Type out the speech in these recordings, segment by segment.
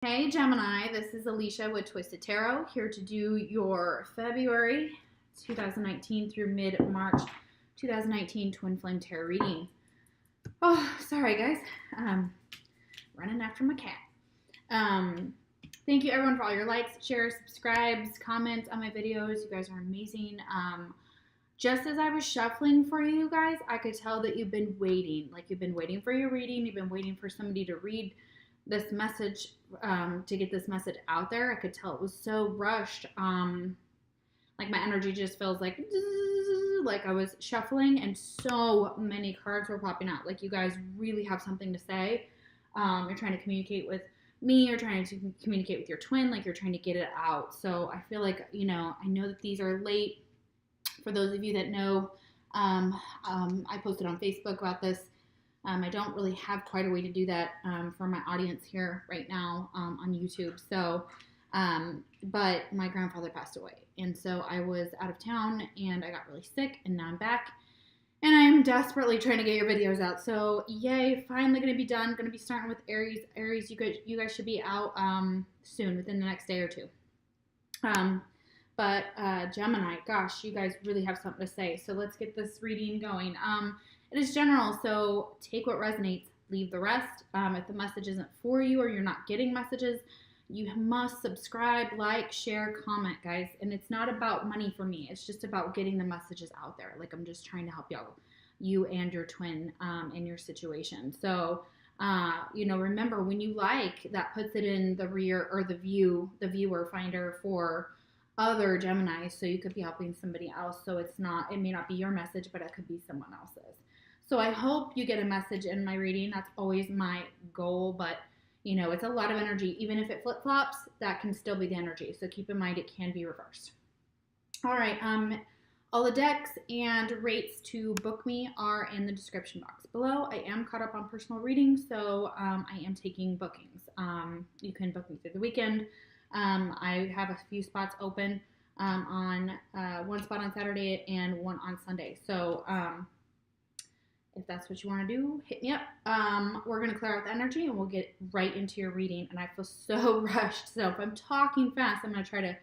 Hey Gemini, this is Alicia with Twisted Tarot, here to do your February 2019 through mid-March 2019 Twin Flame Tarot reading. Oh, sorry guys, running after my cat. Thank you everyone for all your likes, shares, subscribes, comments on my videos. You guys are amazing. Just as I was shuffling for you guys, I could tell that you've been waiting. Like you've been waiting for your reading. You've been waiting for somebody to read this message, to get this message out there. I could tell it was so rushed. Like my energy just feels like I was shuffling and so many cards were popping out. Like you guys really have something to say. You're trying to communicate with me. You're trying to communicate with your twin. Like you're trying to get it out. So I feel like, I know that these are late. For those of you that know, I posted on Facebook about this. I don't really have quite a way to do that for my audience here right now on YouTube. So, but my grandfather passed away. And so I was out of town and I got really sick and now I'm back. And I'm desperately trying to get your videos out. So yay, finally going to be done. Going to be starting with Aries. Aries, you guys should be out soon, within the next day or two. But Gemini, gosh, you guys really have something to say. So let's get this reading going. It is general, so take what resonates, leave the rest. If the message isn't for you or you're not getting messages, you must subscribe, like, share, comment, guys. And it's not about money for me. It's just about getting the messages out there. Like I'm just trying to help you and your twin in your situation. So, remember when you like, that puts it in the rear or the viewer finder for other Geminis, so you could be helping somebody else. So it may not be your message, but it could be someone else's. So I hope you get a message in my reading. That's always my goal, but it's a lot of energy. Even if it flip-flops, that can still be the energy. So keep in mind it can be reversed. All right, all the decks and rates to book me are in the description box below. I am caught up on personal readings, so I am taking bookings. You can book me through the weekend. I have a few spots open on one spot on Saturday and one on Sunday. So if that's what you want to do, hit me up. We're going to clear out the energy and we'll get right into your reading. And I feel so rushed. So if I'm talking fast, I'm going to try to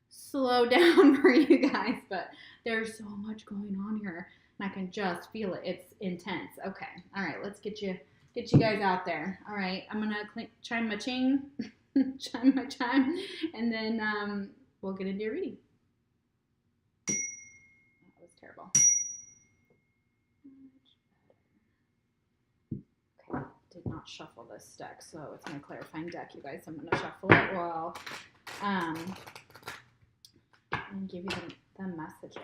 slow down for you guys. But there's so much going on here and I can just feel it. It's intense. Okay. All right. Let's get you guys out there. All right. I'm going to chime my ching. Chime my chime, and then we'll get into your reading. That was terrible. Okay, did not shuffle this deck, so it's my clarifying deck, you guys. I'm going to shuffle it while and give you the messages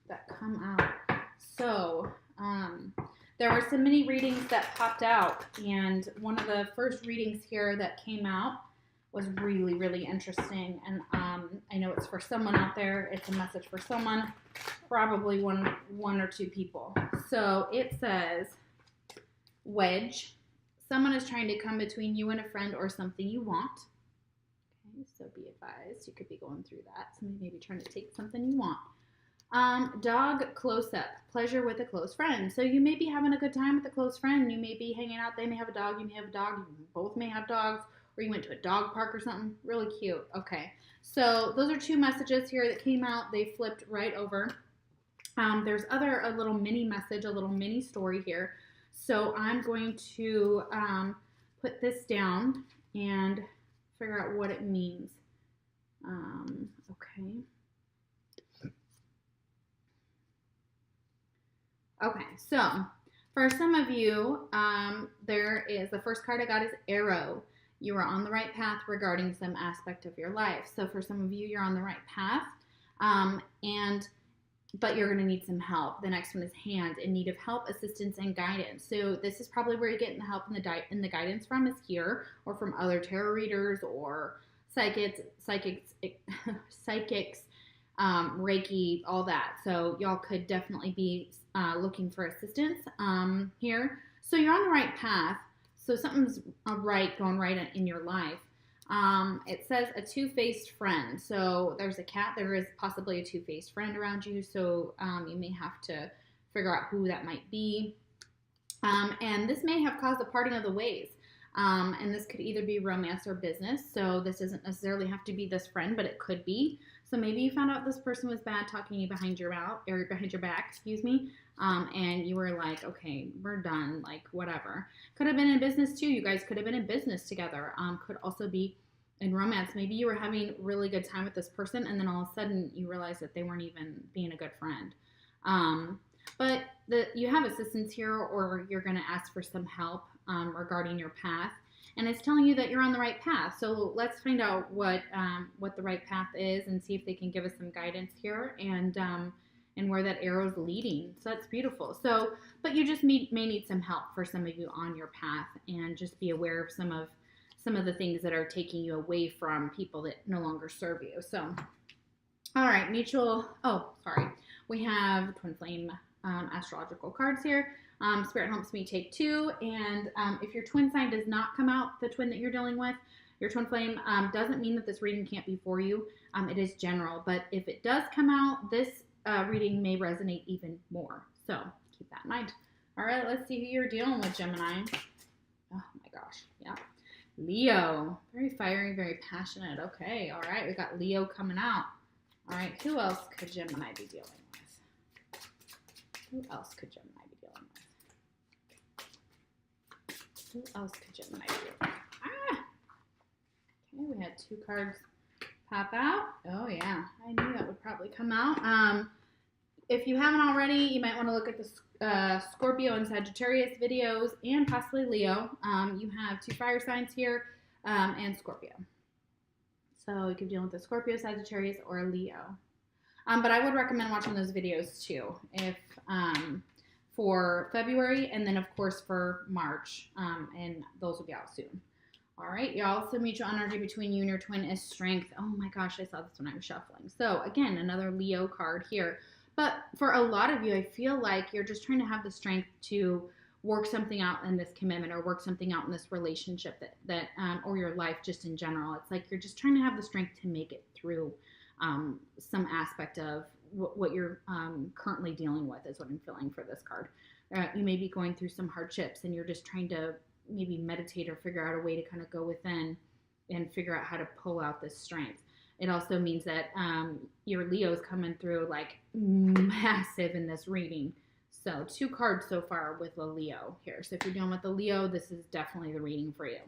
that come out. So there were so many readings that popped out, and one of the first readings here that came out was really, really interesting, and I know it's for someone out there. It's a message for someone, probably one or two people. So it says, wedge. Someone is trying to come between you and a friend or something you want. Okay, so be advised. You could be going through that. Somebody may be trying to take something you want. Dog close-up, pleasure with a close friend. So you may be having a good time with a close friend. You may be hanging out. They may have a dog. You may have a dog. You both may have dogs. Or you went to a dog park or something. Really cute. Okay. So those are two messages here that came out. They flipped right over. There's a little mini message, a little mini story here. So I'm going to put this down and figure out what it means. Okay. Okay, so for some of you, the first card I got is Arrow. You are on the right path regarding some aspect of your life. So for some of you, you're on the right path, but you're going to need some help. The next one is Hand, in need of help, assistance, and guidance. So this is probably where you're getting the help and the guidance from, is here, or from other tarot readers or psychics, Reiki, all that. So y'all could definitely be looking for assistance here. So you're on the right path. So something's going right in your life. It says a two-faced friend. So there's a cat. There is possibly a two-faced friend around you. So you may have to figure out who that might be. And this may have caused a parting of the ways. And this could either be romance or business. So this doesn't necessarily have to be this friend, but it could be. So maybe you found out this person was bad talking you behind your mouth, or behind your back, excuse me. And you were like, okay, we're done, like whatever. Could have been in business too. You guys could have been in business together. Could also be in romance. Maybe you were having really good time with this person, and then all of a sudden you realize that they weren't even being a good friend. But you have assistance here, or you're going to ask for some help regarding your path, and it's telling you that you're on the right path. So let's find out what the right path is, and see if they can give us some guidance here, and where that arrow is leading. So that's beautiful. So, but you just may need some help for some of you on your path, and just be aware of some of the things that are taking you away from people that no longer serve you. So, all right, we have twin flame astrological cards here. Spirit helps me take 2, and if your twin sign does not come out, the twin that you're dealing with, your twin flame, doesn't mean that this reading can't be for you. It is general, but if it does come out, this reading may resonate even more. So keep that in mind. All right, let's see who you're dealing with, Gemini. Oh my gosh, yeah. Leo, very fiery, very passionate. Okay, all right, we got Leo coming out. All right, who else could Gemini be dealing with? Who else could Gemini be dealing with? Who else could Gemini be dealing with? Okay, we had 2 cards pop out. Oh yeah, I knew that would probably come out. If you haven't already, you might want to look at the Scorpio and Sagittarius videos, and possibly Leo. You have 2 fire signs here, and Scorpio. So you could deal with the Scorpio, Sagittarius, or Leo. But I would recommend watching those videos too, if for February, and then of course for March, and those will be out soon. All right, y'all. So mutual energy between you and your twin is strength. Oh my gosh, I saw this when I was shuffling. So again, another Leo card here. But for a lot of you, I feel like you're just trying to have the strength to work something out in this commitment, or work something out in this relationship that or your life just in general. It's like you're just trying to have the strength to make it through some aspect of what you're currently dealing with, is what I'm feeling for this card. You may be going through some hardships, and you're just trying to maybe meditate or figure out a way to kind of go within and figure out how to pull out this strength. It also means that your Leo is coming through like massive in this reading. So 2 cards so far with a Leo here. So if you're dealing with a Leo, this is definitely the reading for you.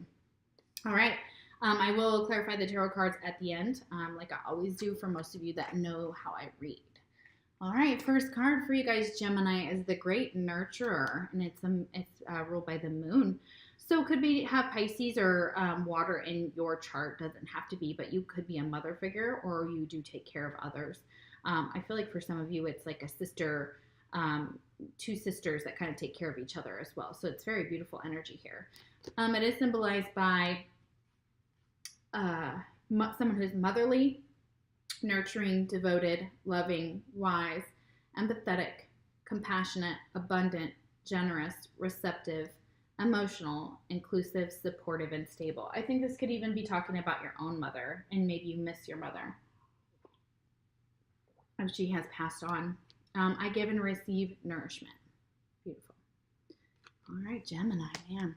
All right. I will clarify the tarot cards at the end, like I always do for most of you that know how I read. All right, first card for you guys, Gemini, is the Great Nurturer, and it's ruled by the moon. So it could be have Pisces or water in your chart. Doesn't have to be, but you could be a mother figure, or you do take care of others. I feel like for some of you, it's like a sister, 2 sisters that kind of take care of each other as well. So it's very beautiful energy here. It is symbolized by someone who's motherly, nurturing, devoted, loving, wise, empathetic, compassionate, abundant, generous, receptive, emotional, inclusive, supportive, and stable. I think this could even be talking about your own mother, and maybe you miss your mother, and she has passed on. I give and receive nourishment. Beautiful. All right, Gemini, man.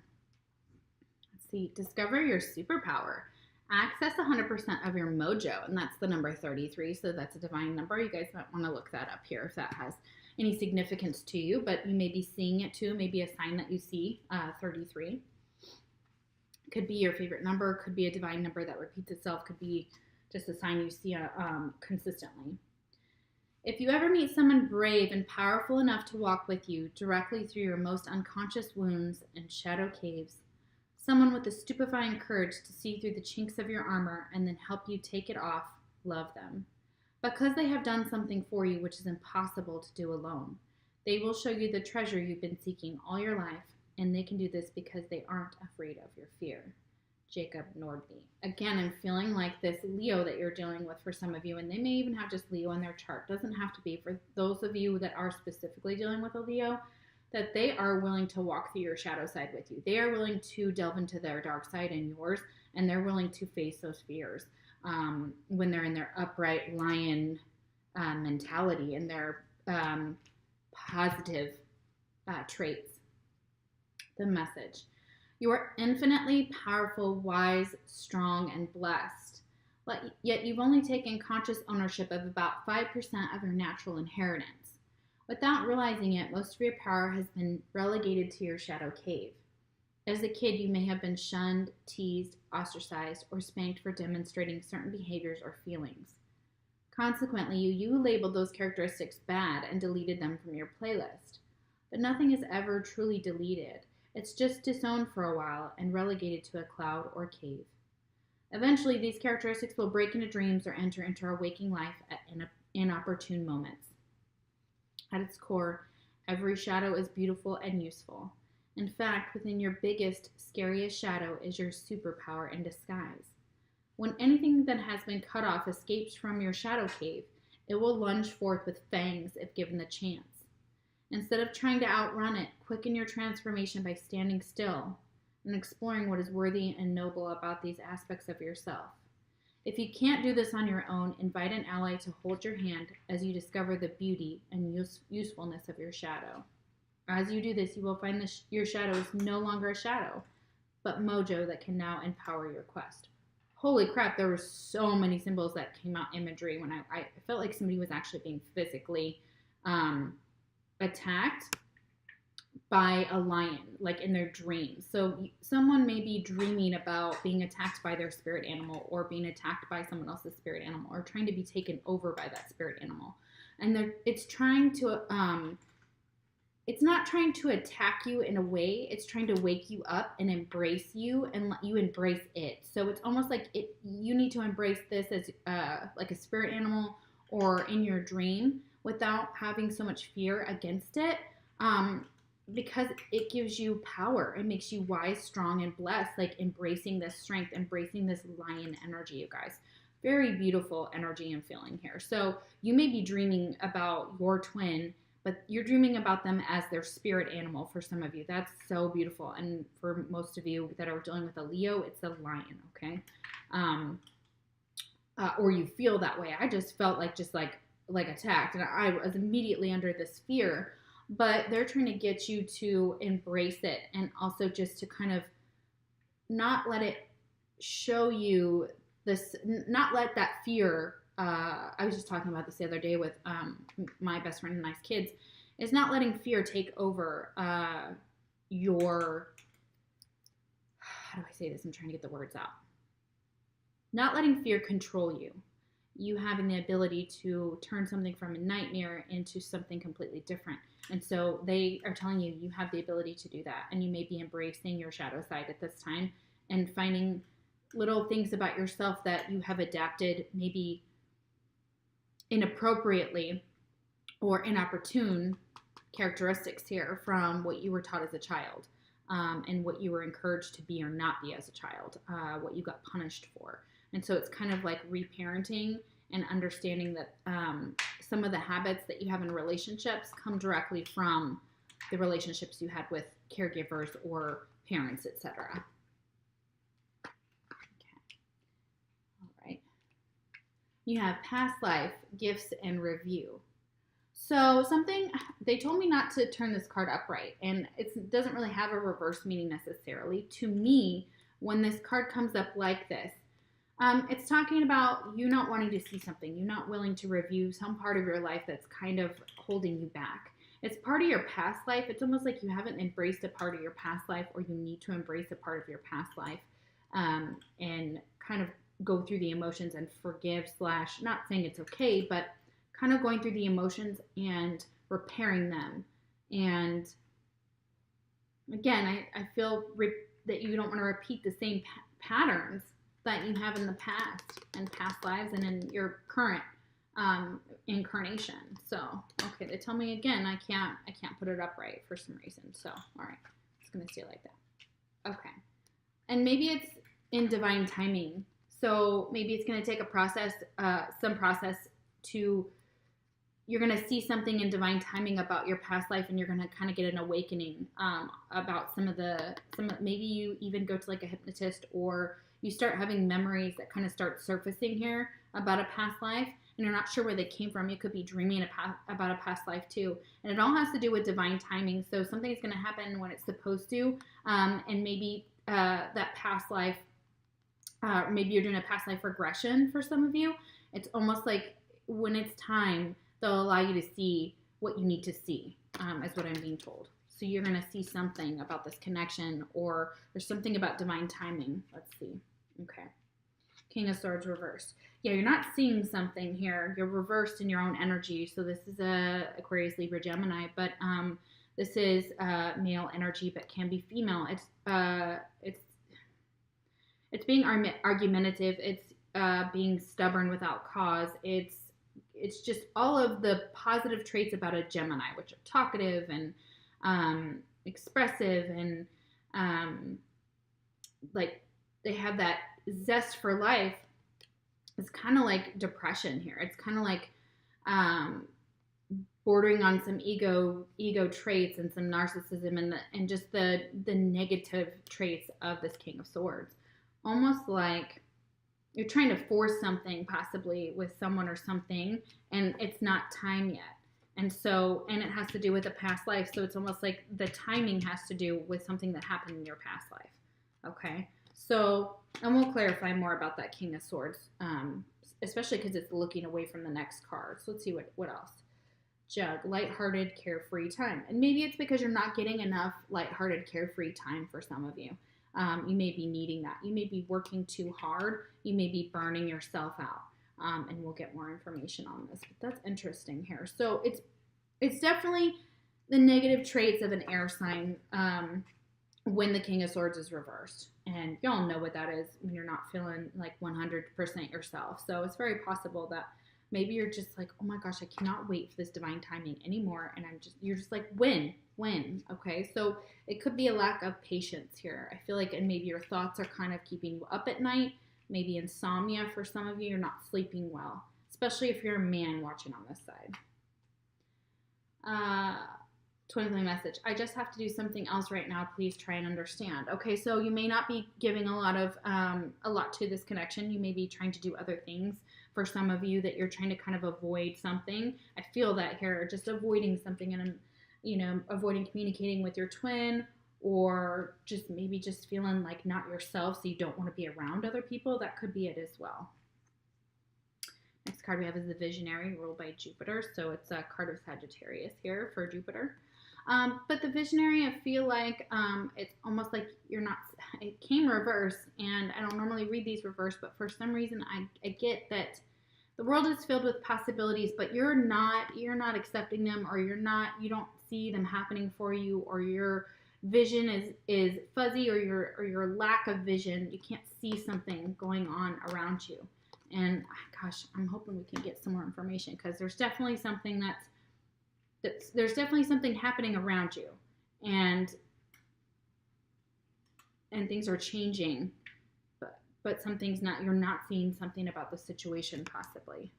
Let's see. Discover your superpower. Access 100% of your mojo, and that's the number 33, so that's a divine number. You guys might want to look that up here if that has any significance to you, but you may be seeing it too. Maybe a sign that you see, 33. Could be your favorite number, could be a divine number that repeats itself, could be just a sign you see consistently. If you ever meet someone brave and powerful enough to walk with you directly through your most unconscious wounds and shadow caves, someone with the stupefying courage to see through the chinks of your armor and then help you take it off, love them. Because they have done something for you which is impossible to do alone. They will show you the treasure you've been seeking all your life, and they can do this because they aren't afraid of your fear. Jacob Nordby. Again, I'm feeling like this Leo that you're dealing with for some of you, and they may even have just Leo in their chart. Doesn't have to be. For those of you that are specifically dealing with a Leo, that they are willing to walk through your shadow side with you. They are willing to delve into their dark side and yours, and they're willing to face those fears when they're in their upright lion mentality and their positive traits. The message. You are infinitely powerful, wise, strong, and blessed. Yet you've only taken conscious ownership of about 5% of your natural inheritance. Without realizing it, most of your power has been relegated to your shadow cave. As a kid, you may have been shunned, teased, ostracized, or spanked for demonstrating certain behaviors or feelings. Consequently, you labeled those characteristics bad and deleted them from your playlist. But nothing is ever truly deleted. It's just disowned for a while and relegated to a cloud or cave. Eventually, these characteristics will break into dreams or enter into our waking life at inopportune moments. At its core, every shadow is beautiful and useful. In fact, within your biggest, scariest shadow is your superpower in disguise. When anything that has been cut off escapes from your shadow cave, it will lunge forth with fangs if given the chance. Instead of trying to outrun it, quicken your transformation by standing still and exploring what is worthy and noble about these aspects of yourself. If you can't do this on your own, invite an ally to hold your hand as you discover the beauty and usefulness of your shadow. As you do this, you will find your shadow is no longer a shadow, but mojo that can now empower your quest. Holy crap, there were so many symbols that came out imagery when I felt like somebody was actually being physically attacked by a lion, like in their dreams. So someone may be dreaming about being attacked by their spirit animal or being attacked by someone else's spirit animal or trying to be taken over by that spirit animal. And it's trying to, it's not trying to attack you in a way, it's trying to wake you up and embrace you and let you embrace it. So it's almost like you need to embrace this as like a spirit animal or in your dream without having so much fear against it. Because it gives you power. It makes you wise, strong, and blessed, like embracing this strength, embracing this lion energy, you guys. Very beautiful energy and feeling here. So you may be dreaming about your twin, but you're dreaming about them as their spirit animal for some of you. That's so beautiful. And for most of you that are dealing with a Leo, it's a lion, okay? Or you feel that way. I just felt like attacked, and I was immediately under this fear. But they're trying to get you to embrace it and also just to kind of not let it show you this, not let that fear, I was just talking about this the other day with my best friend and Nice Kids, is not letting fear take over your, how do I say this? I'm trying to get the words out. Not letting fear control you. You having the ability to turn something from a nightmare into something completely different. And so they are telling you you have the ability to do that. And you may be embracing your shadow side at this time and finding little things about yourself that you have adapted maybe inappropriately or inopportune characteristics here from what you were taught as a child, and what you were encouraged to be or not be as a child, what you got punished for. And so it's kind of like reparenting and understanding that some of the habits that you have in relationships come directly from the relationships you had with caregivers or parents, etc. Okay. All right. You have past life, gifts, and review. So they told me not to turn this card upright, and it doesn't really have a reverse meaning necessarily. To me, when this card comes up like this, it's talking about you not wanting to see something, you not willing to review some part of your life that's kind of holding you back. It's part of your past life. It's almost like you haven't embraced a part of your past life, or you need to embrace a part of your past life, and kind of go through the emotions and forgive / not saying it's okay, but kind of going through the emotions and repairing them. And again, I feel that you don't want to repeat the same patterns that you have in the past and past lives and in your current incarnation. So, okay, they tell me again I can't put it upright for some reason. So, all right, it's gonna stay like that. Okay, and maybe it's in divine timing. So maybe it's gonna take a process, some process to. You're going to see something in divine timing about your past life, and you're going to kind of get an awakening about maybe you even go to like a hypnotist, or you start having memories that kind of start surfacing here about a past life, and you're not sure where they came from. You could be dreaming about a past life too. And it all has to do with divine timing. So something's going to happen when it's supposed to, and maybe that past life. Maybe you're doing a past life regression for some of you. It's almost like when it's time, they'll allow you to see what you need to see, is what I'm being told. So you're going to see something about this connection, or there's something about divine timing. Let's see. Okay. King of Swords reversed. Yeah, you're not seeing something here. You're reversed in your own energy. So this is a Aquarius, Libra, Gemini, but this is male energy, but can be female. It's being argumentative. It's being stubborn without cause. It's just all of the positive traits about a Gemini, which are talkative and expressive, and like they have that zest for life. It's kind of like depression here. It's kind of like bordering on some ego traits and some narcissism and just the negative traits of this King of Swords. Almost like you're trying to force something possibly with someone or something, and it's not time yet. And it has to do with a past life. So it's almost like the timing has to do with something that happened in your past life. Okay. So, and we'll clarify more about that King of Swords, especially because it's looking away from the next card. So let's see what else. Jug, lighthearted, carefree time. And maybe it's because you're not getting enough lighthearted, carefree time for some of you. You may be needing that. You may be working too hard. You may be burning yourself out. And we'll get more information on this. But that's interesting here. So it's definitely the negative traits of an air sign when the King of Swords is reversed. And y'all know what that is when you're not feeling like 100% yourself. So it's very possible that maybe you're just like, oh my gosh, I cannot wait for this divine timing anymore. And you're just like, when? Okay. So it could be a lack of patience here. I feel like, and maybe your thoughts are kind of keeping you up at night. Maybe insomnia for some of you. You're not sleeping well, especially if you're a man watching on this side. Twin flame message. I just have to do something else right now. Please try and understand. Okay, so you may not be giving a lot to this connection. You may be trying to do other things. For some of you, that you're trying to kind of avoid something. I feel that here, just avoiding something, and avoiding communicating with your twin, or just maybe just feeling like not yourself, so you don't want to be around other people. That could be it as well. Next card we have is the Visionary, ruled by Jupiter. So it's a card of Sagittarius here for Jupiter. But the Visionary, I feel like it's almost like it came reverse, and I don't normally read these reverse, but for some reason I get that the world is filled with possibilities, but you're not accepting them, or you don't see them happening for you, or your vision is fuzzy, or your lack of vision. You can't see something going on around you. And gosh, I'm hoping we can get some more information, because there's definitely something there's definitely something happening around you, and things are changing, but something's not. You're not seeing something about the situation possibly.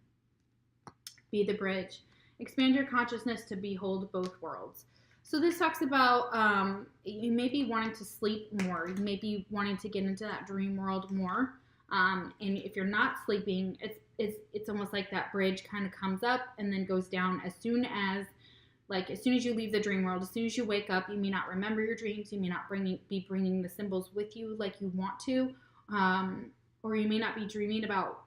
Be the bridge. Expand your consciousness to behold both worlds. So this talks about you may be wanting to sleep more. You may be wanting to get into that dream world more. And if you're not sleeping, it's almost like that bridge kind of comes up and then goes down as soon as you leave the dream world. As soon as you wake up, you may not remember your dreams. You may not be bringing the symbols with you like you want to, or you may not be dreaming about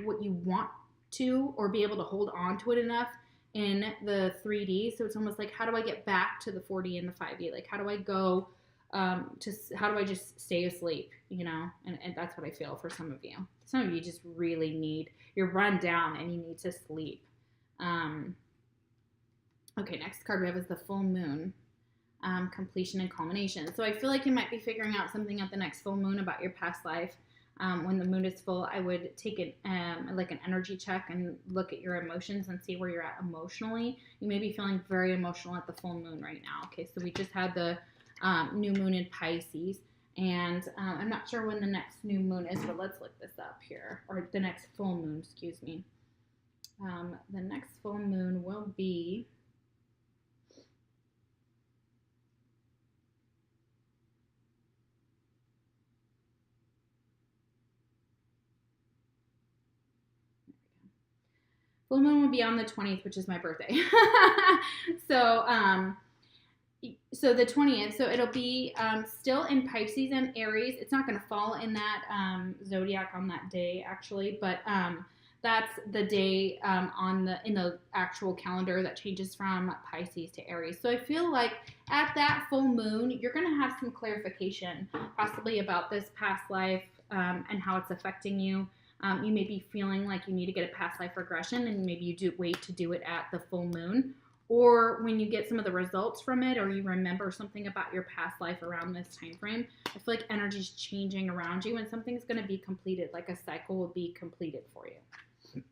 what you want to, or be able to hold on to it enough in the 3D. So it's almost like, how do I get back to the 4D and the 5D? Like, how do I go how do I just stay asleep, and that's what I feel for some of you. Some of you just really you're run down and you need to sleep. Okay, next card we have is the full moon, completion and culmination. So I feel like you might be figuring out something at the next full moon about your past life. When the moon is full, I would take it like an energy check and look at your emotions and see where you're at emotionally. You may be feeling very emotional at the full moon right now. Okay, so we just had the new moon in Pisces, and I'm not sure when the next new moon is, but let's look this up here, or the next full moon, excuse me. The next full moon will be full moon will be on the 20th, which is my birthday. So So the 20th, so it'll be still in Pisces and Aries. It's not going to fall in that zodiac on that day, actually, but that's the day in the actual calendar that changes from Pisces to Aries. So I feel like at that full moon, you're going to have some clarification, possibly about this past life and how it's affecting you. You may be feeling like you need to get a past life regression, and maybe you wait to do it at the full moon. Or when you get some of the results from it, or you remember something about your past life around this time frame, I feel like energy's changing around you and something's going to be completed, like a cycle will be completed for you.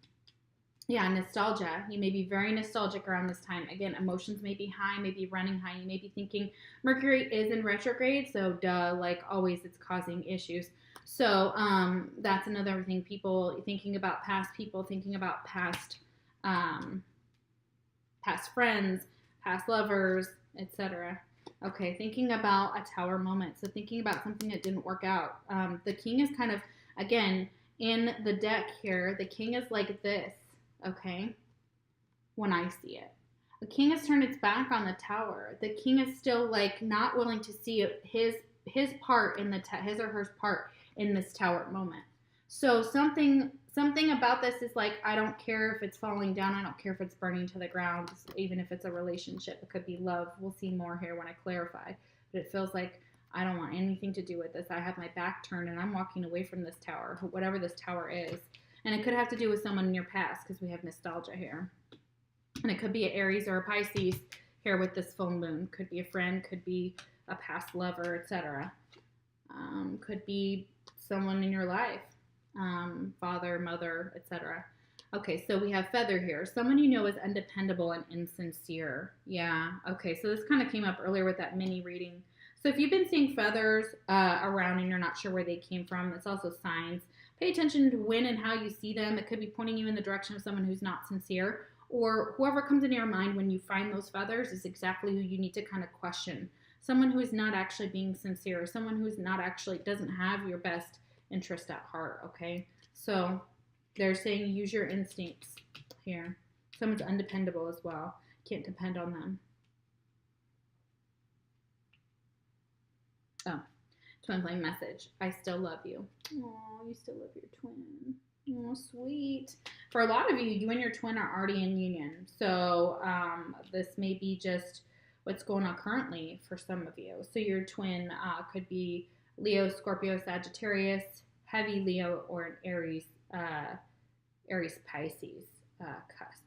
Yeah, nostalgia. You may be very nostalgic around this time. Again, emotions may be high, maybe running high. You may be thinking Mercury is in retrograde, so duh, like always it's causing issues. So that's another thing, people thinking about past people, thinking about past friends, past lovers, etc. Okay, thinking about a tower moment. So thinking about something that didn't work out. The king is kind of, again, in the deck here, the king is like this, okay, when I see it. The king has turned its back on the tower. The king is still like not willing to see his part in his or her part in this tower moment. So something about this is like, I don't care if it's falling down. I don't care if it's burning to the ground, even if it's a relationship. It could be love. We'll see more here when I clarify. But it feels like I don't want anything to do with this. I have my back turned and I'm walking away from this tower, whatever this tower is. And it could have to do with someone in your past because we have nostalgia here. And it could be an Aries or a Pisces here with this full moon. Could be a friend, could be a past lover, etc. Could be someone in your life. Father, mother, etc. Okay, so we have feather here. Someone you know is undependable and insincere. Yeah, okay, so this kind of came up earlier with that mini reading. So if you've been seeing feathers around and you're not sure where they came from, that's also signs. Pay attention to when and how you see them. It could be pointing you in the direction of someone who's not sincere, or whoever comes into your mind when you find those feathers is exactly who you need to kind of question. Someone who is not actually being sincere, someone who's not actually, doesn't have your best interest at heart, okay? So they're saying use your instincts here. Someone's undependable as well. Can't depend on them. Oh, twin flame message. I still love you. Oh, you still love your twin. Oh, sweet. For a lot of you, you and your twin are already in union. So this may be just what's going on currently for some of you. So your twin could be Leo, Scorpio, Sagittarius, heavy Leo, or an Aries, Pisces cusp,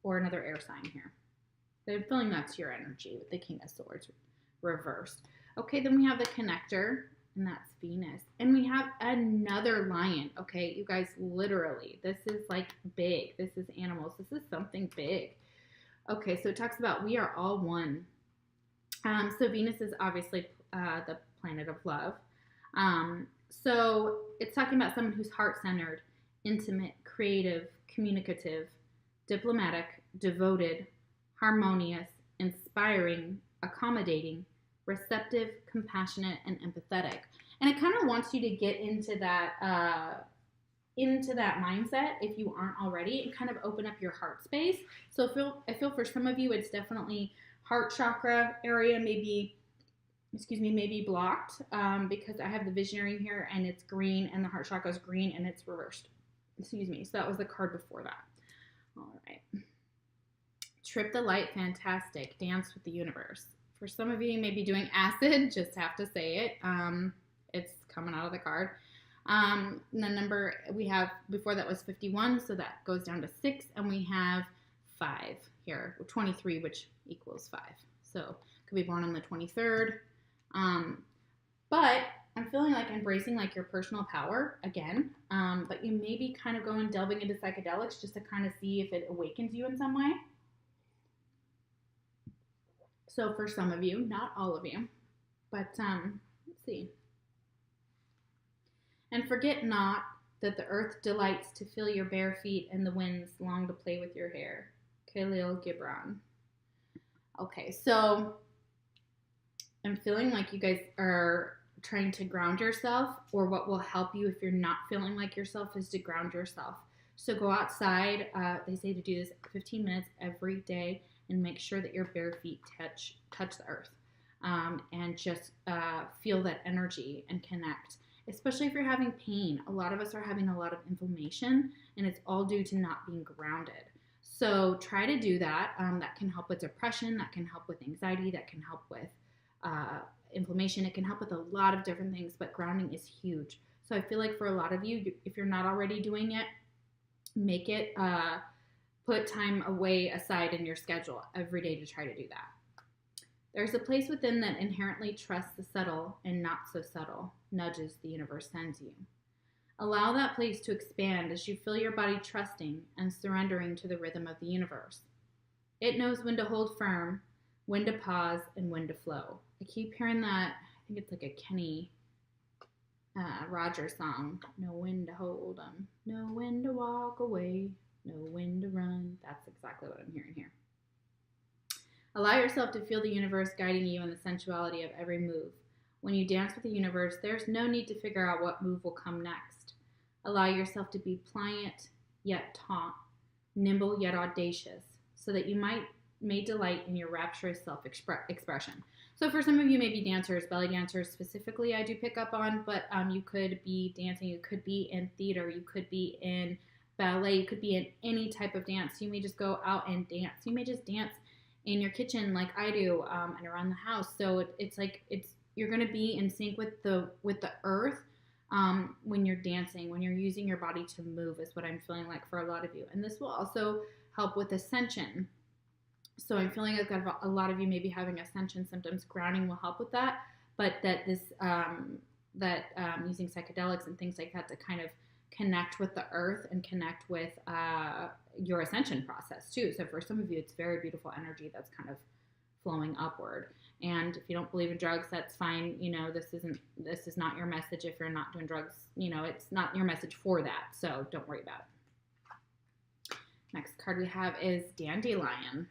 or another air sign here. I'm feeling that's your energy with the King of Swords reversed. Okay, then we have the connector, and that's Venus. And we have another lion, okay? You guys, literally, this is like big. This is animals. This is something big. Okay, so it talks about we are all one. So Venus is obviously the planet of love. So it's talking about someone who's heart-centered, intimate, creative, communicative, diplomatic, devoted, harmonious, inspiring, accommodating, receptive, compassionate, and empathetic. And it kind of wants you to get into that mindset if you aren't already, and kind of open up your heart space. So I feel for some of you, it's definitely heart chakra area, maybe blocked because I have the visionary here and it's green and the heart chakra is green and it's reversed. So that was the card before that. All right. Trip the light, fantastic. Dance with the universe. For some of you, you may be doing acid, just have to say it. It's coming out of the card. The number we have before that was 51, so that goes down to 6, and we have 5 here, 23, which equals 5. So could be born on the 23rd. But I'm feeling like embracing like your personal power again. But you may be kind of delving into psychedelics just to kind of see if it awakens you in some way. So for some of you, not all of you, but let's see. And forget not that the earth delights to feel your bare feet and the winds long to play with your hair. Khalil Gibran. Okay, so I'm feeling like you guys are trying to ground yourself, or what will help you if you're not feeling like yourself is to ground yourself. So go outside. They say to do this 15 minutes every day and make sure that your bare feet touch the earth. and just feel that energy and connect. Especially if you're having pain. A lot of us are having a lot of inflammation, and it's all due to not being grounded. So try to do that. That can help with depression, that can help with anxiety, that can help with inflammation. It can help with a lot of different things, but grounding is huge. So I feel like for a lot of you, if you're not already doing it, make it, put time aside in your schedule every day to try to do that. There's a place within that inherently trusts the subtle and not so subtle nudges the universe sends you. Allow that place to expand as you feel your body trusting and surrendering to the rhythm of the universe. It knows when to hold firm, when to pause, and when to flow. I keep hearing that. I think it's like a Kenny Rogers song. Know when to hold 'em, know when to walk away, know when to run. That's exactly what I'm hearing here. Allow yourself to feel the universe guiding you in the sensuality of every move. When you dance with the universe, there's no need to figure out what move will come next. Allow yourself to be pliant yet taut, nimble yet audacious, so that you may delight in your rapturous self-expression. So for some of you, maybe dancers, belly dancers specifically, I do pick up on, but you could be dancing, you could be in theater, you could be in ballet, you could be in any type of dance. You may just go out and dance. You may just dance in your kitchen like I do, and around the house. So you're going to be in sync with the earth when you're dancing, when you're using your body to move, is what I'm feeling like for a lot of you. And this will also help with ascension. So I'm feeling like a lot of you may be having ascension symptoms. Grounding will help with that, but that using psychedelics and things like that to kind of connect with the earth and connect with your ascension process too. So for some of you, it's very beautiful energy that's kind of flowing upward. And if you don't believe in drugs, that's fine. This is not your message. If you're not doing drugs, it's not your message for that. So don't worry about it. Next card we have is Dandelion.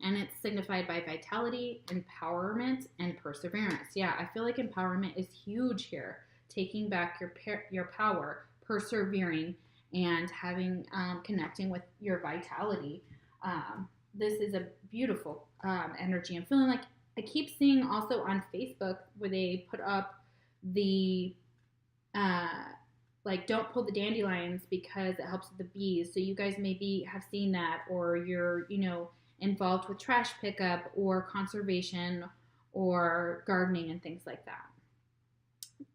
And it's signified by vitality, empowerment, and perseverance. Yeah, I feel like empowerment is huge here. Taking back your power, persevering, and having connecting with your vitality. This is a beautiful energy. I'm feeling like I keep seeing also on Facebook where they put up the don't pull the dandelions because it helps with the bees. So you guys maybe have seen that, or you're involved with trash pickup or conservation or gardening and things like that.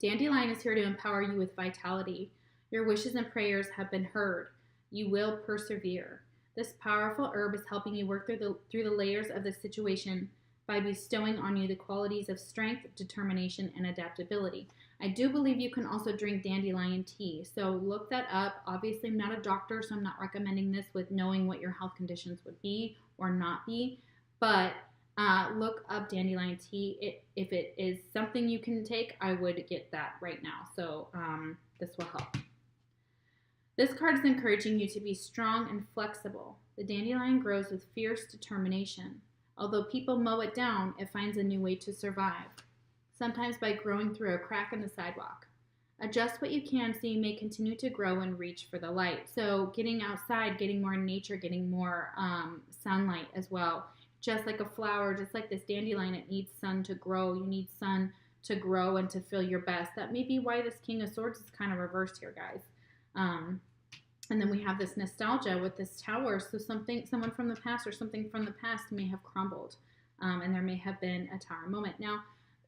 Dandelion is here to empower you with vitality. Your wishes and prayers have been heard. You will persevere. This powerful herb is helping you work through the layers of the situation by bestowing on you the qualities of strength, determination, and adaptability. I do believe you can also drink dandelion tea, so look that up. Obviously, I'm not a doctor, so I'm not recommending this with knowing what your health conditions would be or not be, but look up dandelion tea. If it is something you can take, I would get that right now, so this will help. This card is encouraging you to be strong and flexible. The dandelion grows with fierce determination. Although people mow it down, it finds a new way to survive, sometimes by growing through a crack in the sidewalk. Adjust what you can so you may continue to grow and reach for the light. So getting outside, getting more in nature, getting more sunlight as well. Just like a flower, just like this dandelion, it needs sun to grow. You need sun to grow and to feel your best. That may be why this King of Swords is kind of reversed here, guys. And then we have this nostalgia with this tower. So someone from the past or something from the past may have crumbled. And there may have been a tower moment. Now,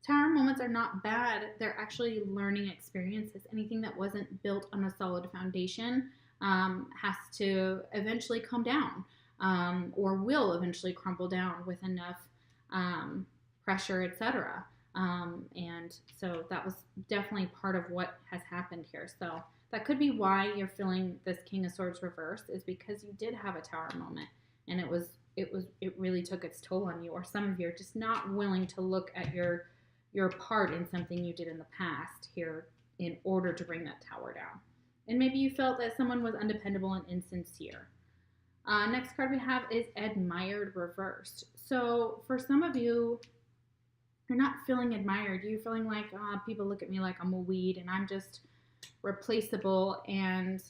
tower moments are not bad. They're actually learning experiences. Anything that wasn't built on a solid foundation has to eventually come down, or will eventually crumble down with enough pressure, etc. And so that was definitely part of what has happened here. So that could be why you're feeling this King of Swords reversed, is because you did have a tower moment, and it really took its toll on you. Or some of you are just not willing to look at your part in something you did in the past here in order to bring that tower down. And maybe you felt that someone was undependable and insincere. Next card we have is Admired reversed. So for some of you, you're not feeling admired. You're feeling like people look at me like I'm a weed and I'm just replaceable, and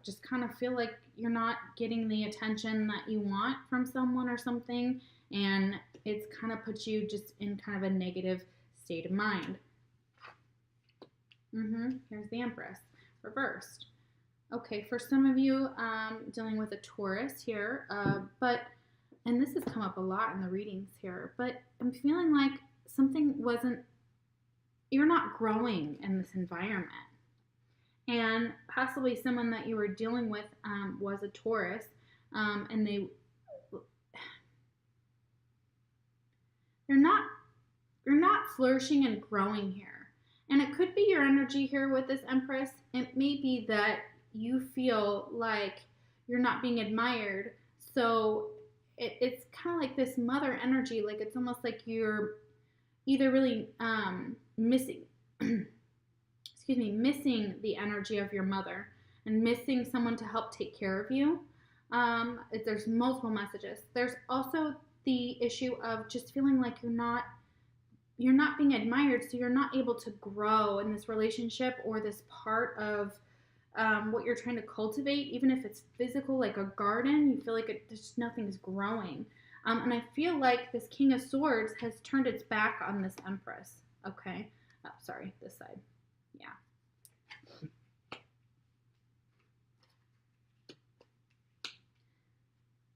just kind of feel like you're not getting the attention that you want from someone or something. And it's kind of puts you just in kind of a negative state of mind. Here's the Empress, reversed. Okay, for some of you, dealing with a Taurus here, and this has come up a lot in the readings here, but I'm feeling like you're not growing in this environment. And possibly someone that you were dealing with was a Taurus, and you're not flourishing and growing here. And it could be your energy here with this Empress. It may be that you feel like you're not being admired. So it's kind of like this mother energy. Like it's almost like you're either really missing the energy of your mother and missing someone to help take care of you. There's multiple messages. There's also the issue of just feeling like you're not being admired, so you're not able to grow in this relationship or this part of what you're trying to cultivate, even if it's physical, like a garden. You feel like there's nothing's growing. And I feel like this King of Swords has turned its back on this Empress. Okay. Oh, sorry, this side. Yeah.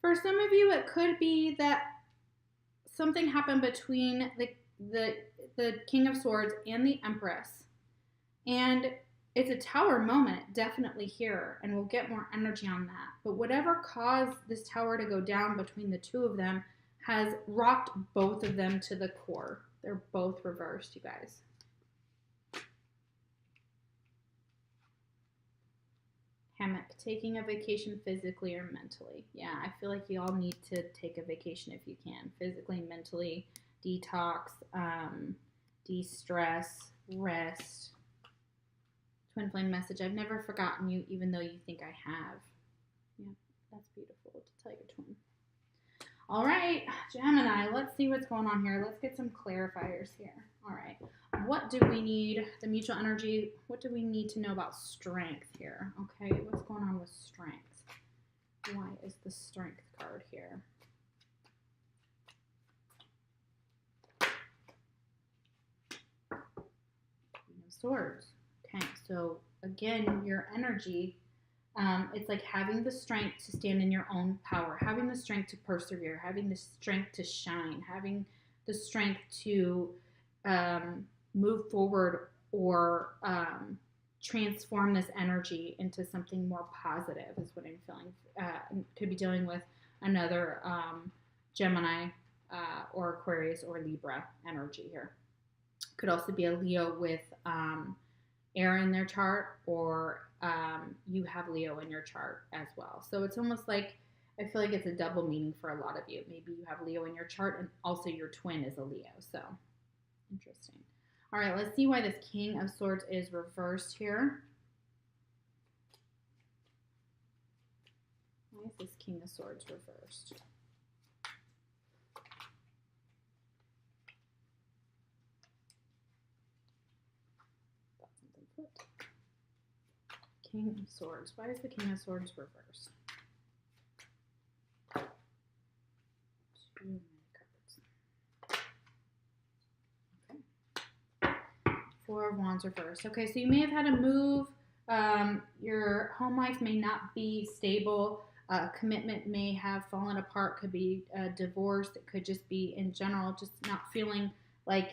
For some of you, it could be that something happened between the King of Swords and the Empress. And it's a Tower moment, definitely here, and we'll get more energy on that. But whatever caused this Tower to go down between the two of them has rocked both of them to the core. They're both reversed, you guys. Hammock, taking a vacation physically or mentally. Yeah, I feel like you all need to take a vacation if you can. Physically, mentally, detox, de-stress, rest. Twin flame message, I've never forgotten you even though you think I have. Yeah, that's beautiful to tell your twin. All right, Gemini, let's see what's going on here. Let's get some clarifiers here. All right, what do we need? The mutual energy, what do we need to know about strength here? Okay, what's going on with strength? Why is the strength card here? Queen of Swords. Okay, so again, your energy, it's like having the strength to stand in your own power, having the strength to persevere, having the strength to shine, having the strength to move forward or transform this energy into something more positive is what I'm feeling. Could be dealing with another Gemini or Aquarius or Libra energy here. Could also be a Leo with air in their chart, or you have Leo in your chart as well. So it's almost like, I feel like it's a double meaning for a lot of you. Maybe you have Leo in your chart and also your twin is a Leo. So interesting. All right, let's see why this King of Swords is reversed here. Why is this King of Swords reversed? King of Swords. Why is the King of Swords reversed? Too many cards. Okay. Four of Wands reversed. Okay, so you may have had to move. Your home life may not be stable. Commitment may have fallen apart. Could be a divorce. It could just be in general just not feeling like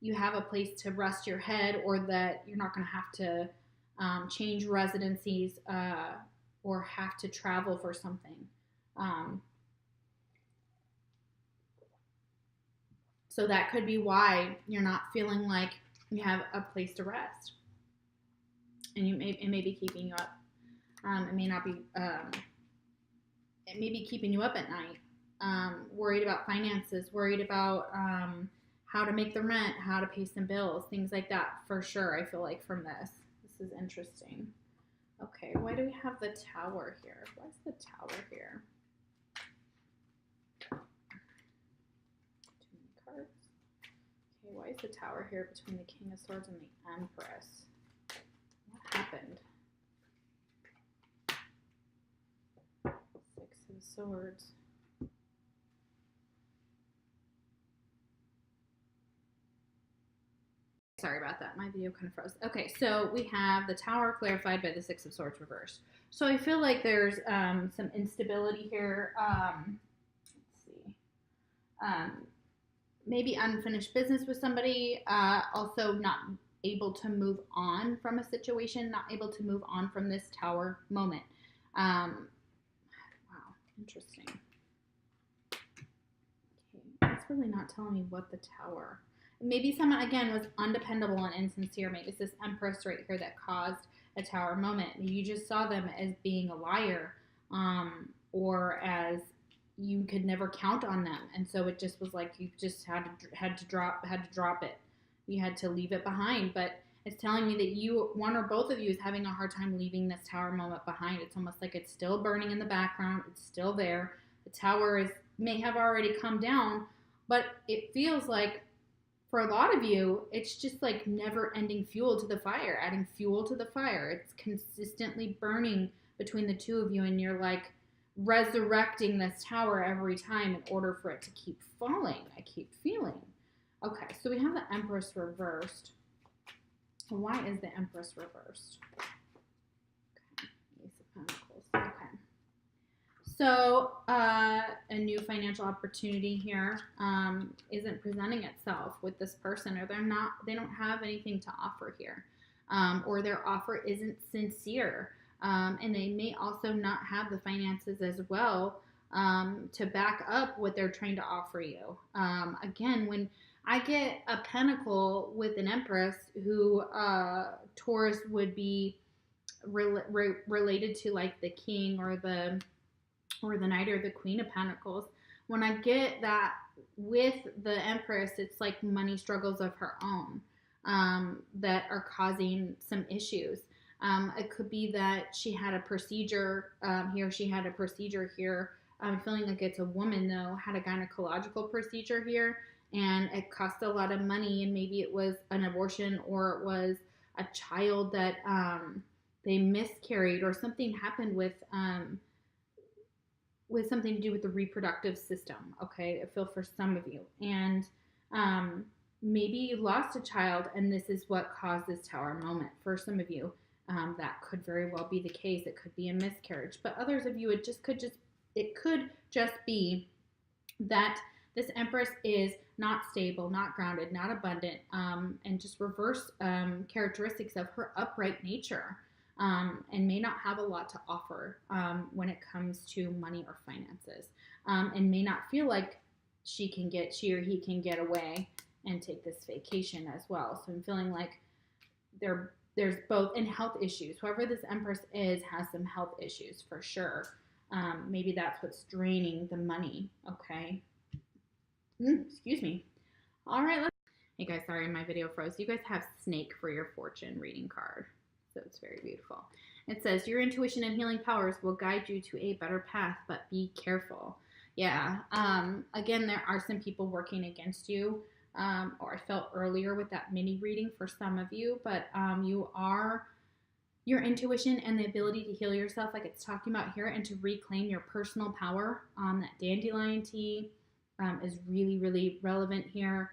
you have a place to rest your head, or that you're not going to have to change residencies or have to travel for something. So that could be why you're not feeling like you have a place to rest. And it may be keeping you up. It may not be, it may be keeping you up at night. Worried about finances, worried about how to make the rent, how to pay some bills, things like that for sure, I feel like, from this. This is interesting. Okay, why do we have the Tower here? Why is the Tower here? Too many cards. Okay, why is the Tower here between the King of Swords and the Empress? What happened? Six of Swords. about that. My video kind of froze. Okay, so we have the Tower clarified by the Six of Swords reversed. So I feel like there's some instability here. Let's see. Maybe unfinished business with somebody. Also not able to move on from a situation, not able to move on from this Tower moment. Wow, interesting. Okay, it's really not telling me what the Tower. Maybe someone, again, was undependable and insincere. Maybe it's this Empress right here that caused a Tower moment. Maybe you just saw them as being a liar, or as you could never count on them, and so it just was like you just had to drop it. You had to leave it behind. But it's telling me that you, one or both of you, is having a hard time leaving this Tower moment behind. It's almost like it's still burning in the background. It's still there. The Tower may have already come down, but it feels like for a lot of you, it's just like never-ending fuel to the fire, adding fuel to the fire. It's consistently burning between the two of you, and you're like resurrecting this Tower every time in order for it to keep falling. I keep feeling. Okay, so we have the Empress reversed. Why is the Empress reversed? Okay, Ace of Pentacles. Okay. So, a new financial opportunity here isn't presenting itself with this person, or they don't have anything to offer here, or their offer isn't sincere, and they may also not have the finances as well to back up what they're trying to offer you. Again, when I get a Pentacle with an Empress who Taurus would be related to, like the King or the Knight or the Queen of Pentacles. When I get that with the Empress, it's like money struggles of her own that are causing some issues. It could be that she had a procedure here. She had a procedure here. I'm feeling like it's a woman, though, had a gynecological procedure here, and it cost a lot of money, and maybe it was an abortion, or it was a child that they miscarried, or something happened with something to do with the reproductive system. Okay, I feel for some of you, and maybe you lost a child, and this is what caused this Tower moment. For some of you, that could very well be the case. It could be a miscarriage, but others of you, it could just be that this Empress is not stable, not grounded, not abundant, and just reverse characteristics of her upright nature, and may not have a lot to offer when it comes to money or finances, and may not feel like she or he can get away and take this vacation as well. So I'm feeling like there's both, and health issues. Whoever this Empress is has some health issues for sure. Maybe that's what's draining the money. Okay. Excuse me. All right. Hey guys, sorry my video froze. You guys have Snake for your fortune reading card. So it's very beautiful. It says, your intuition and healing powers will guide you to a better path, but be careful. Yeah. Again, there are some people working against you. Or I felt earlier with that mini reading for some of you, but your intuition and the ability to heal yourself, like it's talking about here, and to reclaim your personal power. That dandelion tea is really, really relevant here.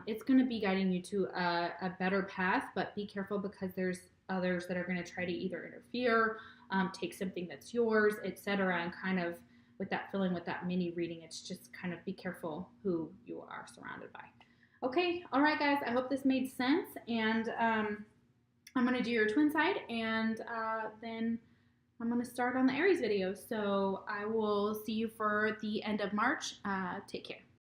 It's going to be guiding you to a better path, but be careful, because there's others that are going to try to either interfere, take something that's yours, etc. And kind of with that feeling, with that mini reading, it's just kind of be careful who you are surrounded by. Okay, all right, guys. I hope this made sense, and I'm going to do your twin side, and then I'm going to start on the Aries video. So I will see you for the end of March. Take care.